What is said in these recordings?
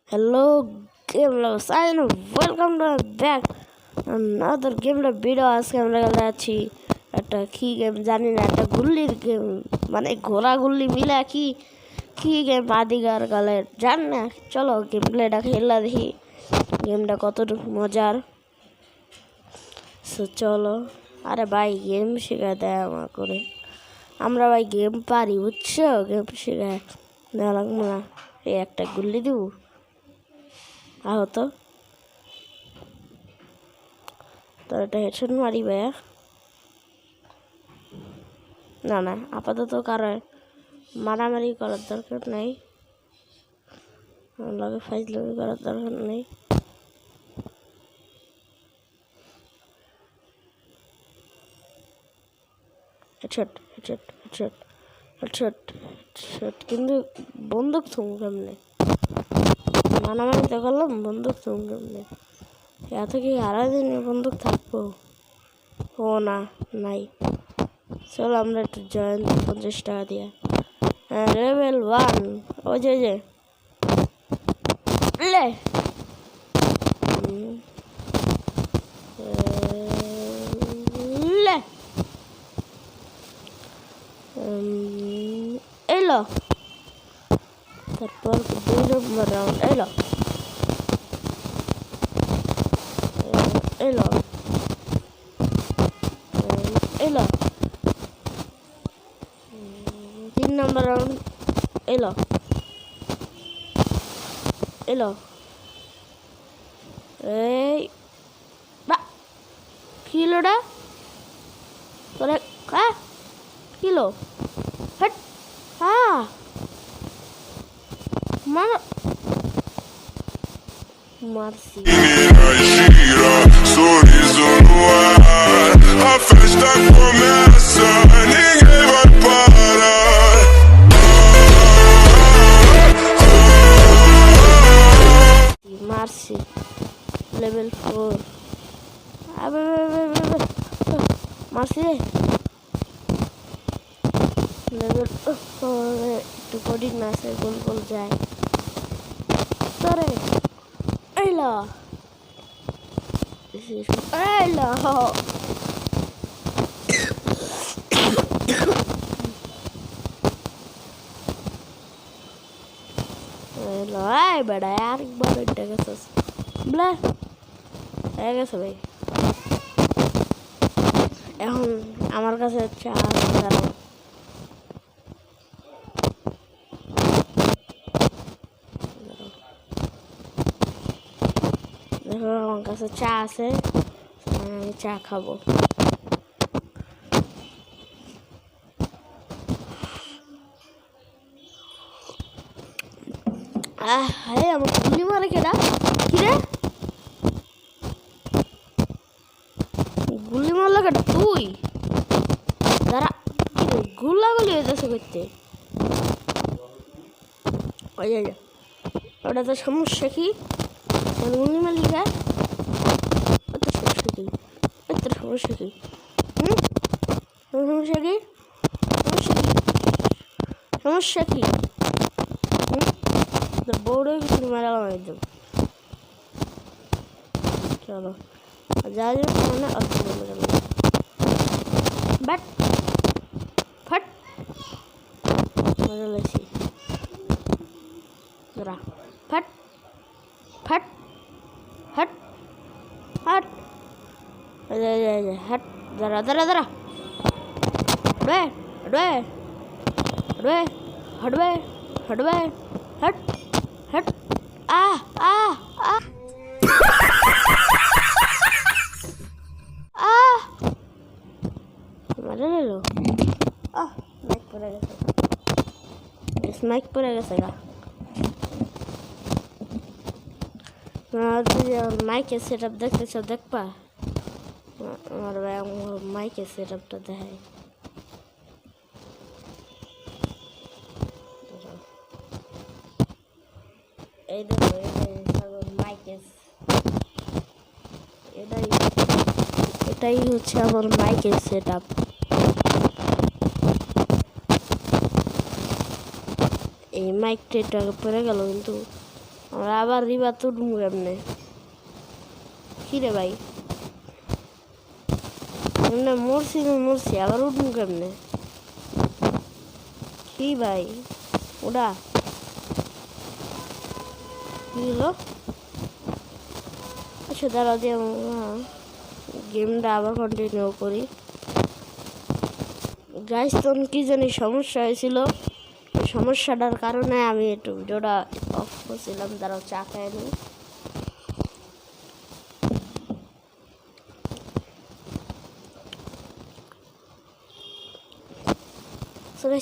Hello, game lovers, and welcome to back another game video. আজকে আমরা খেলতে যাচ্ছি একটা কি গেম জানি না, একটা গুল্লির গেম, মানে ঘোড়া গুল্লি মিলা কি গেম আদিগার গালের জান না। চলো গেম প্লেটা খেলা দেখি গেমটা কতটুকু মজার। চলো, আরে ভাই গেম শেখায় দেয় আমার করে, আমরা ভাই গেম পারি বুঝছো, গেম শেখায় দেওয়া লাগবো না। এই একটা গুল্লি দিব আহত, তো এটা হেডশট মারি ভাইয়া। না না, আপাতত কারো মারামারি করার দরকার নেই, লগে ফাইজলামি করার দরকার নেই। Headshot headshot headshot headshot headshot, কিন্তু বন্দুক থুম কেমনে? মারামারি তো করলাম, বন্দুক থুম কেমনে? এত কি হারা দিনে বন্দুক থাকবো? ও না, নাই। চলো আমরা একটু জয়েন 50 টাকা দিয়ে। হ্যাঁ, লেভেল 1। ওই যে লে লে এলো, তারপর 2 নম্বর রাউন্ড এলো এলো এলো 3 নম্বর রাউন্ড এলো এলো। এই বা কিলোটা তোরে কিলো হট মারছি। Sorriso no ar, a festa começa, ninguém vai parar. মারছি লেভেল 4। মারছি লেভেল একটু কঠিন না আছে, গোল গোল যায় তোরে। এলো এলো এলো। এই বেড়া আরেকবার উঠে গেছিস বলে হয়ে গেছে ভাই। এখন আমার কাছে দেখো আমার কাছে চা আছে, আমি চা খাবো। হ্যাঁ, আমার গুলি মারে কেডা? কিরে গুলি মারলো কেডা? তুই দাঁড়া, গুলাগুলি হইতেছে করতে। ওটা তো সমস্যা কি? গুলি মালিকা ওটা সমস্যা কি? ওটা সমস্যা কি? সমস্যা কি? সমস্যা কি? বউরে কিছু মারালাম একদম। চলো যা যা মানে বাট ফট মজা লাগছে। জরা ফট ফট হট হট হট জরা জরা জরা হটবে হটবে হটবে হটবে হটবে হট হট মজা নিল। মাইক পড়ে গেছে, মাইক পড়ে গেছে গা। মাইকের সেট আপ দেখতেছ, দেখবা আমার ভাই মাইকের সেট আপটা দেখায়। এই দেখো মাইকের, এটাই হচ্ছে আমার মাইকের সেট আপ। এই মাইকটা পড়ে গেল কিন্তু আমরা আবার রিভার তো উঠবো কেমনে? কি রে ভাই, এমনি মরছি আবার উঠবো কেমনে? কি ভাই ওটা কি হলো? আচ্ছা দাঁড়া দিয়ে গেমটা আবার কন্টিনিউ করি। গাইস তখন কি জানি সমস্যা হয়েছিল, সমস্যাটার কারণে আমি একটু ভিডিওটা অফ করছিলাম। দাঁড়াও চা খাই নি।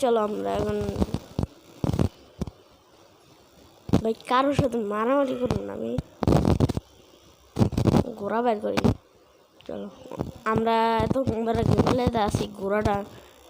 চলো আমরা এখন ভাই কারোর সাথে মারামারি করুন না, আমি ঘোড়া বের করি। চলো আমরা এত গেমলেতে আসি, ঘোড়াটা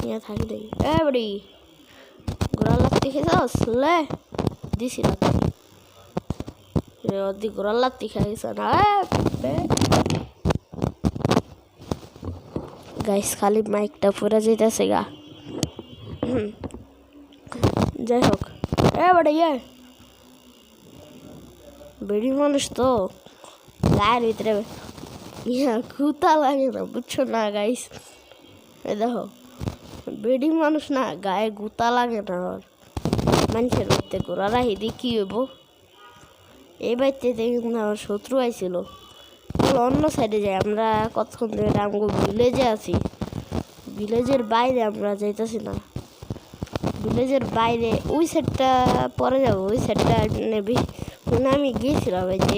নিয়ে থাকি দেখি। এ বড়ি ঘোড়া লাগতে খেয়েছ লে দিছি লাগতে অর্ধেক ঘোড়ার লাগতে খাইছ না। গাইস খালি মাইকটা পুরা যেতেছে গা। যাই হোক এ বড় বেড়ি মানুষ তো গায়ের ভিতরে কুতা লাগে না, বুঝছো না গাইস? দেখো বেডি মানুষ না, গায়ে গুতা লাগে না। মানুষের বাড়িতে ঘোরা রাখি দিয়ে কি হইব? এই বাড়িতে কিন্তু আমার শত্রু আইছিল। অন্য সাইডে যাই, আমরা কতক্ষণ ধরে আমগো ভিলেজে আছি। ভিলেজের বাইরে আমরা যাইতেছি না, ভিলেজের বাইরে ওই সাইডটা পরে যাবো। ওই সাইডটা নেবি মানে আমি গিয়েছিলাম এই যে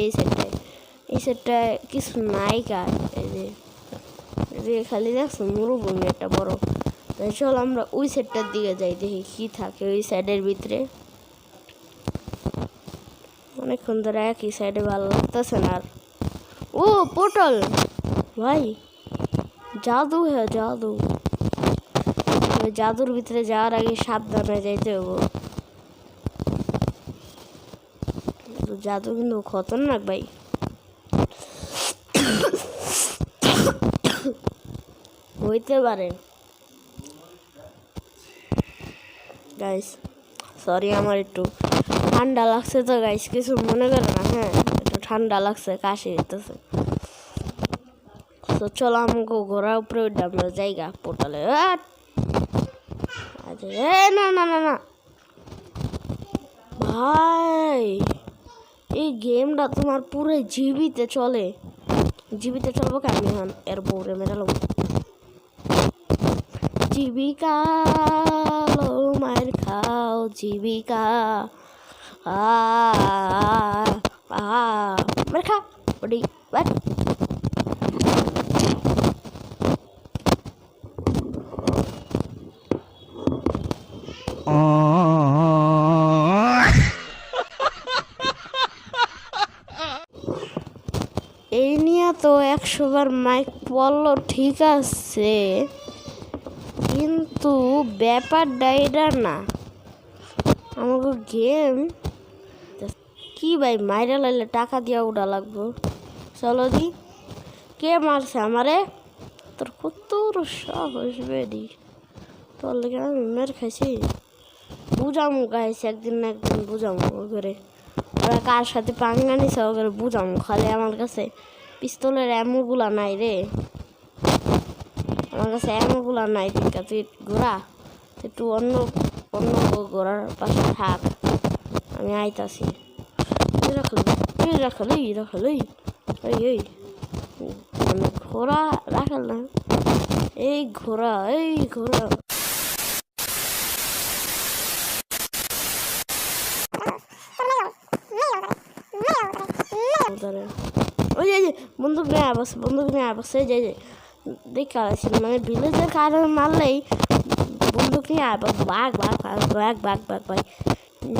এই সাইডটায় কিছু নাই কার। এই যে খালি দেখছো মরুভূমি একটা বড়। চল আমরা ওই সাইডটার দিকে যাই, দেখি কি থাকে ওই সাইডের ভিতরে। অনেকক্ষণ ধরে একই সাইডে ভালো লাগতেছে না। আর ও পোর্টাল ভাই, জাদু হ্যাঁ জাদু। ওই জাদুর ভিতরে যাওয়ার আগে সাবধানে যাইতে হবো। জাদু কিন্তু খতরনাক ভাই। হইতে পারে গাইস, সরি আমার একটু ঠান্ডা লাগছে তো গাইস, কিছু মনে করে না। হ্যাঁ একটু ঠান্ডা লাগছে, কাশি হইতেছে। তো চলো আমাকে ঘোড়ার উপরে আমরা জায়গা পোর্টালে। না না না না ভাই, এই গেমটা তোমার পুরো জিবিতে চলে। জিবিতে চলবো কেন এখন এর বউরে মেরালো। জীবিকা লো মায়ের খাও জীবিকা মার খা বডি বাট। এই নিয়ে তো 100 বার মাইক পড়লো ঠিক আছে, কিন্তু ব্যাপারটা এটা না। আমাকে গেম কি ভাই মাইরা লাইলে টাকা দিয়া উঠা লাগবো। চলো দি কে মারছে আমারে? তোর কত সাহস বেডি, তোর লেগে আমি মের খাইছি। বুঝামু গাইছে একদিন না একদিন বুঝামু ওরে। ওরা কার সাথে পাঙ্গা নিছে ওদের বুঝামু। খালি আমার কাছে পিস্তলের অ্যামোগুলা নাই রে, আমার কাছে অ্যামোগুলা নাই। ঠিক আছে ঘোড়া একটু অন্য অন্য ঘোড়ার পাশে থাক, আমি আইতাছি। রাখালি এই আমি ঘোড়া রাখাল না, এই ঘোড়া ওই যে বন্দুক নিয়ে আবাসে যে দেখা আছে মানে ভিলেজের কারণে মারলেই বন্দুক নিয়ে আবার বাঘ ভাই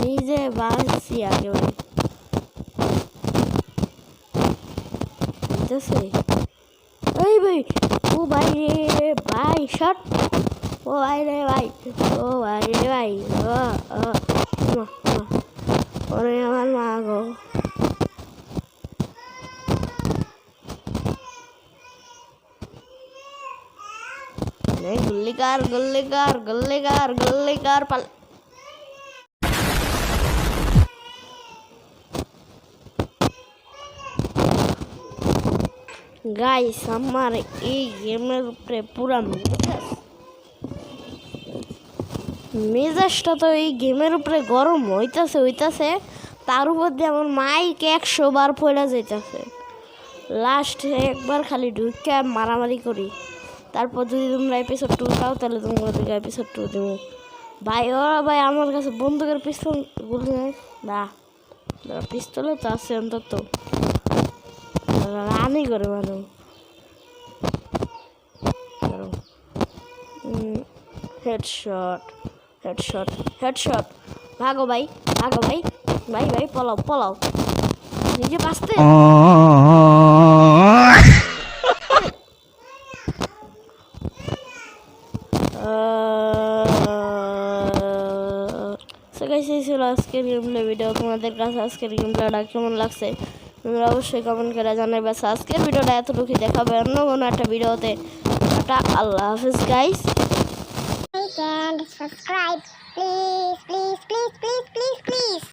নিজে বাঁচছি একেবারে। বুঝতেছে ওই ভাই ও ভাই রে ভাই শট, ও ভাই রে ভাই, ও ভাই রে ভাই, ওরে আমার মা গো। গুল্লিকার পাল গাইস আমার এই গেমের উপরে পুরা মেজাজটা তো এই গেমের উপরে গরম হইতাছে তার উপর দিয়ে আমার মাইক 100 বার পড়ে যাইতাছে। লাস্ট একবার খালি ঢুকে মারামারি করি, তারপর যদি তোমরা এপিসোড 2 চাও তাহলে তোমাদেরকে এপিসোড 2 দেবো। ভাই ওরা ভাই আমার কাছে বন্দুকের পিস্তল গুলি নেই না, পিস্তলে তো আছে অন্তত রানি করে মানুষ। হেডশট হেডশট হেডশট, ভাগো ভাই ভাগো ভাই, ভাই ভাই পলাও পলাও, নিজে বাঁচতে। এই ছিল আজকের গেমপ্লে ভিডিও। তোমাদের কাছে আজকের গেমপ্লেটা কেমন লাগছে তোমরা অবশ্যই কমেন্ট করে জানাবে। আজকের ভিডিওটা এতটুকুই, দেখাবে অন্য কোনো একটা ভিডিওতে। Tata, Allah Hafiz guys. Like and subscribe, please, please, please, please, please, please.